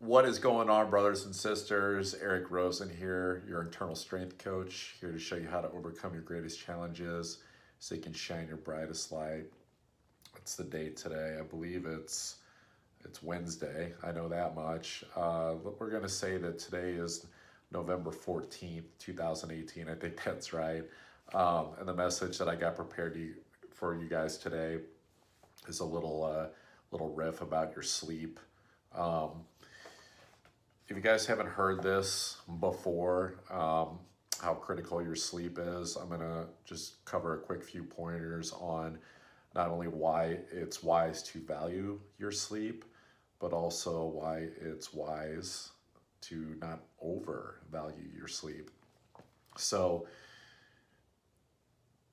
What is going on, brothers and sisters? Eric Rosen here, your internal strength coach, here to show you how to overcome your greatest challenges so you can shine your brightest light. It's the date today. I believe it's Wednesday. I know that much. We're going to say that today is November 14th, 2018. I think that's right. And the message that I got prepared for you guys today is a little riff about your sleep. Um, if you guys haven't heard this before, how critical your sleep is, I'm gonna just cover a quick few pointers on not only why it's wise to value your sleep, but also why it's wise to not overvalue your sleep. So,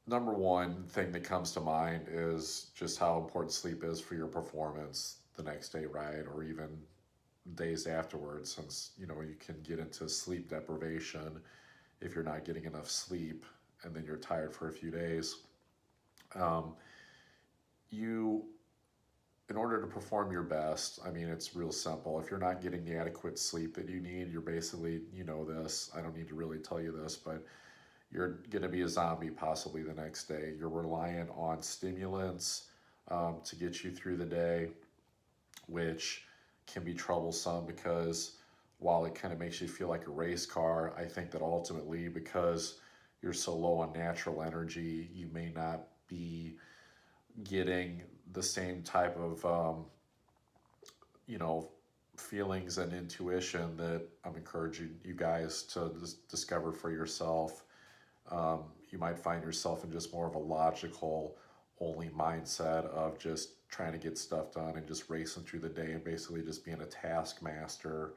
number one thing that comes to mind is just how important sleep is for your performance the next day, right? Or even days afterwards, since you can get into sleep deprivation if you're not getting enough sleep and then you're tired for a few days. um, you In order to perform your best, I mean, it's real simple. If you're not getting the adequate sleep that you need, you're basically, this, I don't need to really tell you this, but you're going to be a zombie possibly the next day. You're reliant on stimulants to get you through the day, which can be troublesome because while it kind of makes you feel like a race car, I think that ultimately, because you're so low on natural energy, you may not be getting the same type of, you know, feelings and intuition that I'm encouraging you guys to discover for yourself. You might find yourself in just more of a logical only mindset of just trying to get stuff done and just racing through the day and basically just being a taskmaster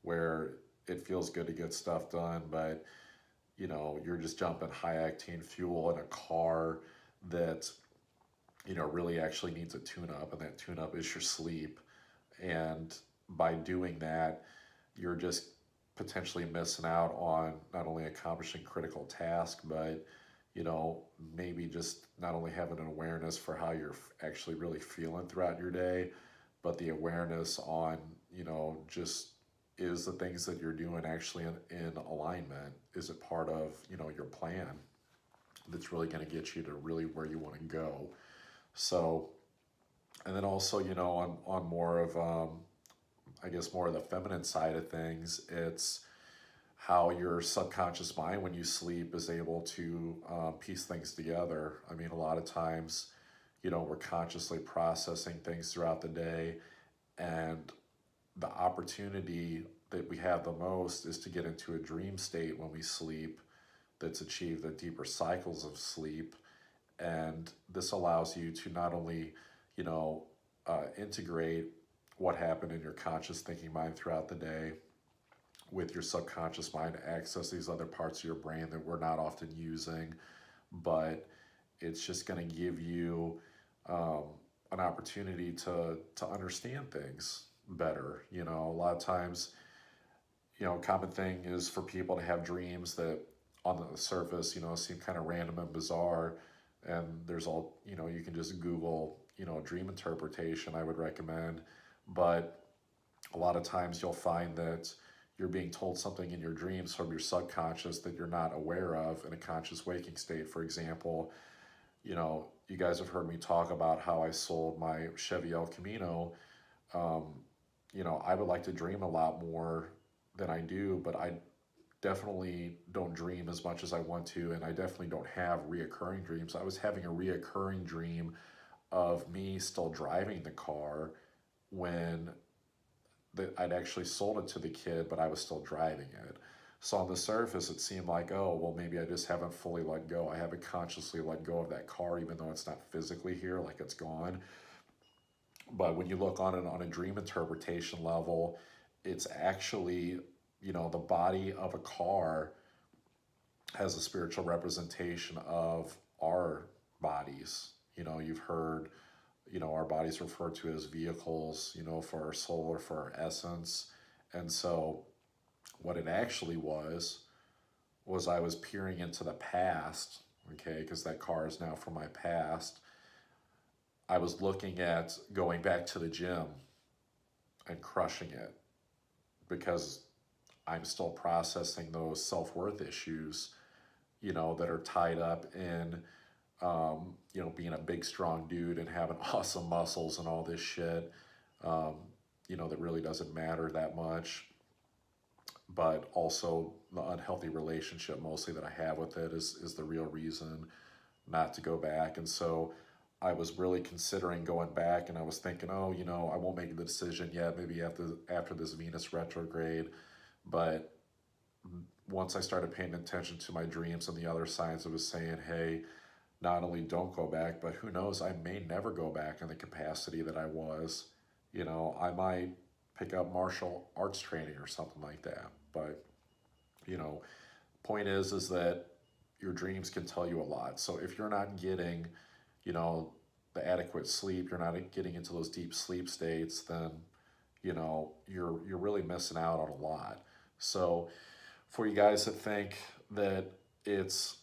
where it feels good to get stuff done, but you're just jumping high octane fuel in a car that really actually needs a tune up, and that tune up is your sleep. And by doing that, you're just potentially missing out on not only accomplishing critical task, but maybe just not only having an awareness for how you're actually really feeling throughout your day, but the awareness on just, is the things that you're doing actually in alignment? Is it part of your plan that's really going to get you to really where you want to go? So, and then also, on more of, I guess, more of the feminine side of things, it's how your subconscious mind, when you sleep, is able to piece things together. I mean, a lot of times, we're consciously processing things throughout the day, and the opportunity that we have the most is to get into a dream state when we sleep that's achieved the deeper cycles of sleep. And this allows you to not only, integrate what happened in your conscious thinking mind throughout the day with your subconscious mind to access these other parts of your brain that we're not often using, but it's just going to give you um, an opportunity to understand things better. A lot of times, a common thing is for people to have dreams that on the surface, seem kind of random and bizarre. And there's all, you can just Google, dream interpretation, I would recommend. But a lot of times you'll find that you're being told something in your dreams from your subconscious that you're not aware of in a conscious waking state. For example, you guys have heard me talk about how I sold my Chevy El Camino. Um, I would like to dream a lot more than I do, but I definitely don't dream as much as I want to, and I definitely don't have reoccurring dreams. I was having a reoccurring dream of me still driving the car when I'd actually sold it to the kid, but I was still driving it. So on the surface, it seemed like, oh, well, maybe I just haven't fully let go. I haven't consciously let go of that car, even though it's not physically here, like it's gone. But when you look on it on a dream interpretation level, it's actually, the body of a car has a spiritual representation of our bodies. You've heard, our bodies referred to as vehicles, for our soul or for our essence. And so what it actually was I was peering into the past, okay, because that car is now from my past. I was looking at going back to the gym and crushing it. because I'm still processing those self-worth issues, that are tied up in, being a big, strong dude and having awesome muscles and all this shit, um, that really doesn't matter that much. But also the unhealthy relationship mostly that I have with it is the real reason not to go back. And so I was really considering going back, and I was thinking, oh, I won't make the decision yet, maybe after this Venus retrograde. But once I started paying attention to my dreams and the other signs, it was saying, hey, not only don't go back, but who knows, I may never go back in the capacity that I was. I might pick up martial arts training or something like that. But, you know, point is that your dreams can tell you a lot. So if you're not getting, you know, the adequate sleep, you're not getting into those deep sleep states, then, you're really missing out on a lot. So for you guys that think that it's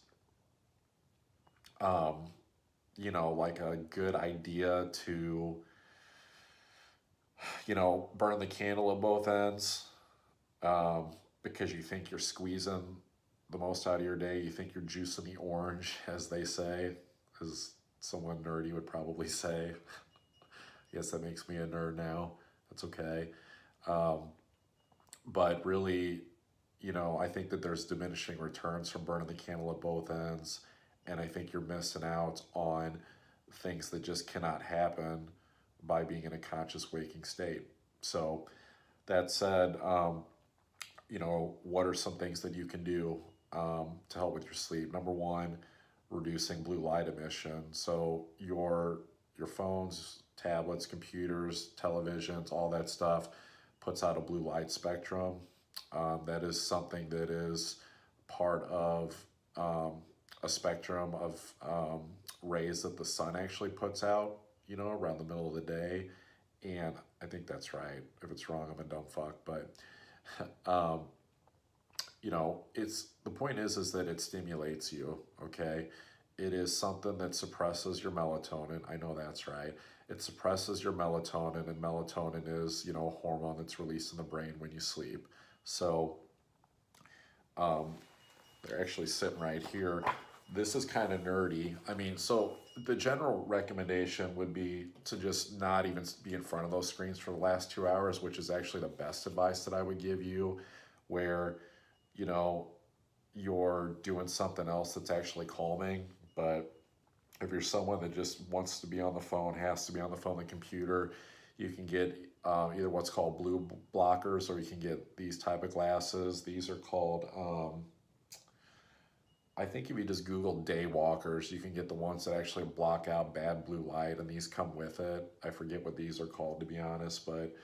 um, like a good idea to, burn the candle at both ends, um, because you think you're squeezing the most out of your day. You think you're juicing the orange, as they say, as someone nerdy would probably say. Yes, that makes me a nerd now. That's okay. Um, but really, I think that there's diminishing returns from burning the candle at both ends. And I think you're missing out on things that just cannot happen by being in a conscious waking state. So, that said, what are some things that you can do to help with your sleep? Number one, reducing blue light emission. So your phones, tablets, computers, televisions, all that stuff puts out a blue light spectrum. That is something that is part of um, a spectrum of rays that the sun actually puts out, around the middle of the day. And I think that's right. If it's wrong, I'm a dumb fuck. But um, it's the point is that it stimulates you. Okay, it is something that suppresses your melatonin. I know that's right. It suppresses your melatonin, and melatonin is a hormone that's released in the brain when you sleep. So um, they're actually sitting right here. This is kind of nerdy. I mean, so the general recommendation would be to just not even be in front of those screens for the last 2 hours, which is actually the best advice that I would give you, where, you know, you're doing something else that's actually calming. But if you're someone that just wants to be on the phone, has to be on the phone, the computer, you can get either what's called blue blockers, or you can get these type of glasses. These are called, I think if you just Google day walkers, you can get the ones that actually block out bad blue light, and these come with it. I forget what these are called, to be honest, but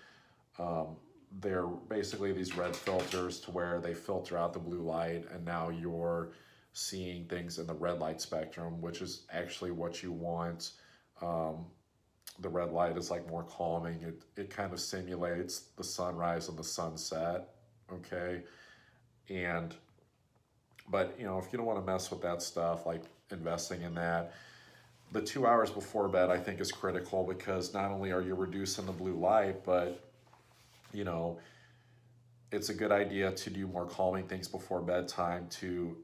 um, they're basically these red filters to where they filter out the blue light, and now you're seeing things in the red light spectrum, which is actually what you want. Um, the red light is like more calming. It kind of simulates the sunrise and the sunset, okay? And but if you don't want to mess with that stuff, like investing in that, the 2 hours before bed I think is critical, because not only are you reducing the blue light, but you know it's a good idea to do more calming things before bedtime to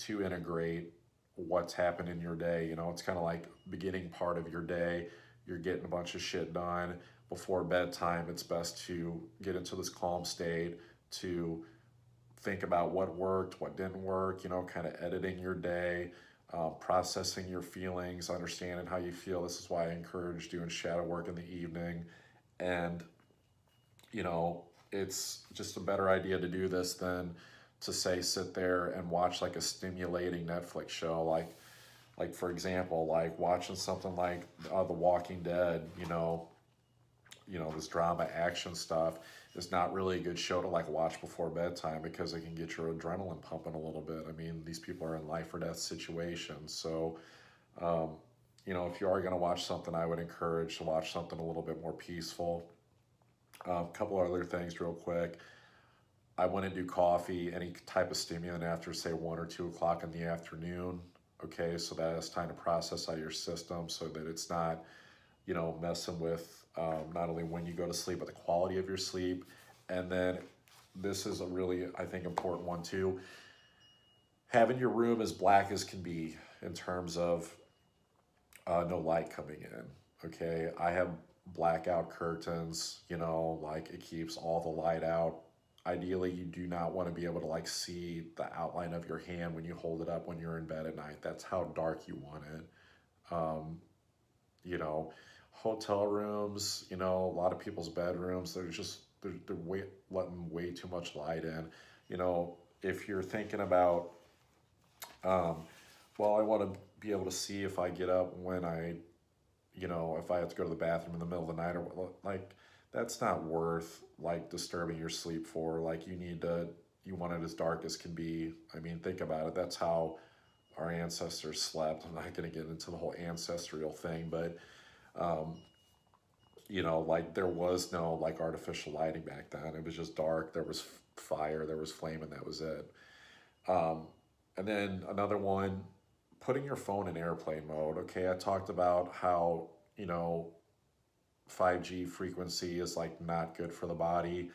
integrate what's happened in your day. It's kind of like beginning part of your day. You're getting a bunch of shit done before bedtime. It's best to get into this calm state to think about what worked, what didn't work, kind of editing your day, processing your feelings, understanding how you feel. This is why I encourage doing shadow work in the evening. And, it's just a better idea to do this than to say sit there and watch like a stimulating Netflix show, like for example, like watching something like The Walking Dead. This drama action stuff is not really a good show to like watch before bedtime, because it can get your adrenaline pumping a little bit. I mean, these people are in life or death situations. So, um, if you are going to watch something, I would encourage to watch something a little bit more peaceful. A couple other things real quick. I wouldn't do coffee, any type of stimulant after say 1 or 2 o'clock in the afternoon. Okay, so that has time to process out your system, so that it's not, messing with not only when you go to sleep, but the quality of your sleep. And then this is a really, I think, important one too. Having your room as black as can be in terms of no light coming in. Okay, I have blackout curtains, like it keeps all the light out. Ideally, you do not want to be able to like see the outline of your hand when you hold it up when you're in bed at night. That's how dark you want it. You know, hotel rooms, a lot of people's bedrooms, they're letting way too much light in. If you're thinking about, um, well, I want to be able to see if I get up when if I have to go to the bathroom in the middle of the night like that's not worth like disturbing your sleep for. Like you want it as dark as can be. I mean, think about it. That's how our ancestors slept. I'm not going to get into the whole ancestral thing, but um, like there was no like artificial lighting back then. It was just dark. There was fire, there was flame, and that was it. Um, and then another one, putting your phone in airplane mode. Okay, I talked about how, 5G frequency is like not good for the body.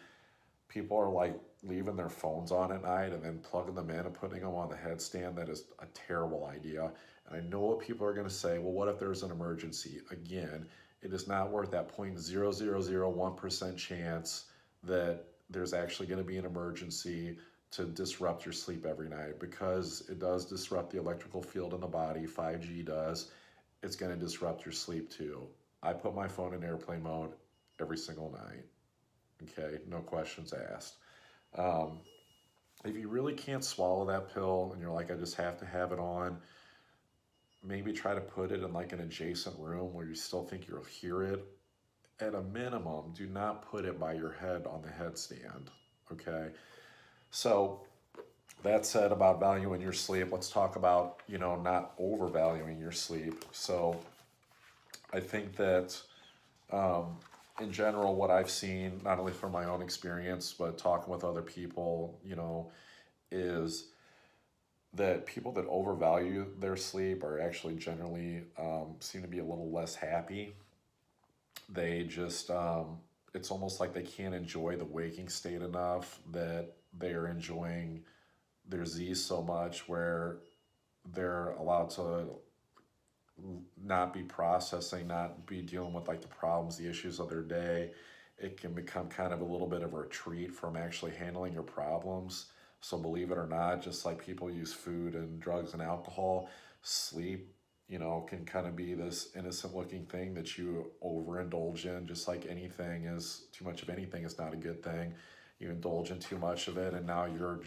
People are like leaving their phones on at night and then plugging them in and putting them on the headstand. That is a terrible idea. And I know what people are going to say. Well, what if there's an emergency? Again, it is not worth that 0.0001% chance that there's actually going to be an emergency to disrupt your sleep every night, because it does disrupt the electrical field in the body. 5G does. It's going to disrupt your sleep too. I put my phone in airplane mode every single night. Okay, no questions asked. Um, if you really can't swallow that pill and you're like, I just have to have it on, maybe try to put it in like an adjacent room where you still think you'll hear it. At a minimum, do not put it by your head on the headstand. Okay, so that said about valuing your sleep, let's talk about, not overvaluing your sleep. So I think that um, in general, what I've seen, not only from my own experience, but talking with other people, is that people that overvalue their sleep are actually generally seem to be a little less happy. They just, it's almost like they can't enjoy the waking state enough, that they are enjoying their Z's so much where they're allowed to not be processing, not be dealing with like the problems, the issues of their day. It can become kind of a little bit of a retreat from actually handling your problems. So believe it or not, just like people use food and drugs and alcohol, sleep, can kind of be this innocent looking thing that you overindulge in. Just like anything is, too much of anything is not a good thing. You indulge in too much of it, and now you're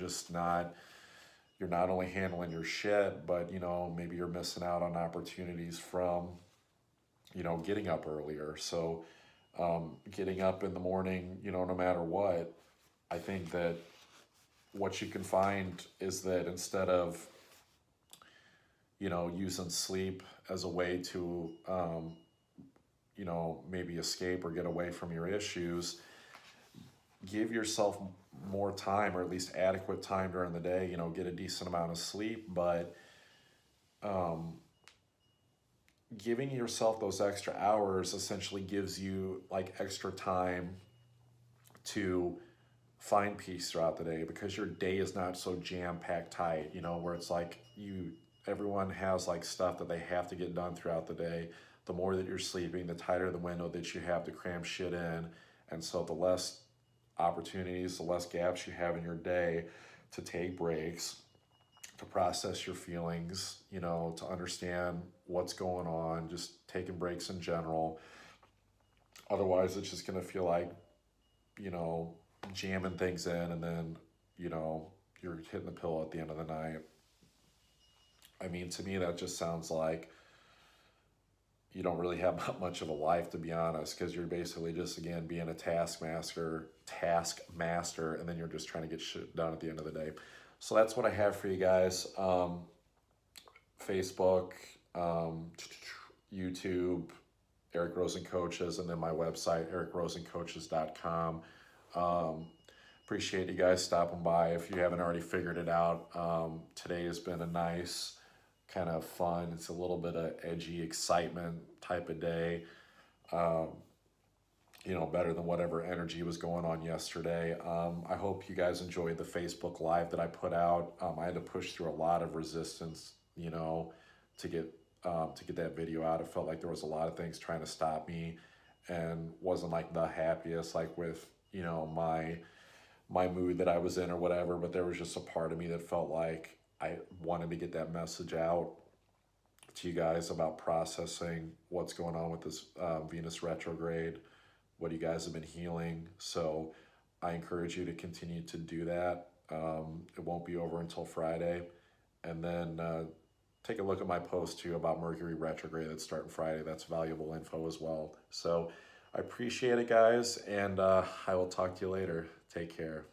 not only handling your shit, but maybe you're missing out on opportunities from getting up earlier. So getting up in the morning, no matter what, I think that what you can find is that instead of using sleep as a way to maybe escape or get away from your issues, give yourself more time, or at least adequate time during the day. Get a decent amount of sleep, but um, giving yourself those extra hours essentially gives you like extra time to find peace throughout the day, because your day is not so jam-packed tight, where it's like everyone has like stuff that they have to get done throughout the day. The more that you're sleeping, the tighter the window that you have to cram shit in. And so the less opportunities, the less gaps you have in your day to take breaks, to process your feelings, to understand what's going on, just taking breaks in general. Otherwise, it's just going to feel like, you know, jamming things in, and then, you're hitting the pillow at the end of the night. I mean, to me, that just sounds like you don't really have much of a life, to be honest, because you're basically just, again, being a taskmaster, and then you're just trying to get shit done at the end of the day. So that's what I have for you guys. Facebook, YouTube, Eric Rosen Coaches, and then my website, ericrosencoaches.com. Appreciate you guys stopping by. If you haven't already figured it out, today has been a nice, kind of fun, it's a little bit of edgy excitement type of day. better than whatever energy was going on yesterday. I hope you guys enjoyed the Facebook Live that I put out. I had to push through a lot of resistance, to get that video out. It felt like there was a lot of things trying to stop me, and wasn't like the happiest, like with my mood that I was in or whatever. But there was just a part of me that felt like I wanted to get that message out to you guys about processing what's going on with this Venus retrograde, what you guys have been healing. So I encourage you to continue to do that. It won't be over until Friday. And then take a look at my post too about Mercury retrograde that's starting Friday. That's valuable info as well. So I appreciate it, guys. And I will talk to you later. Take care.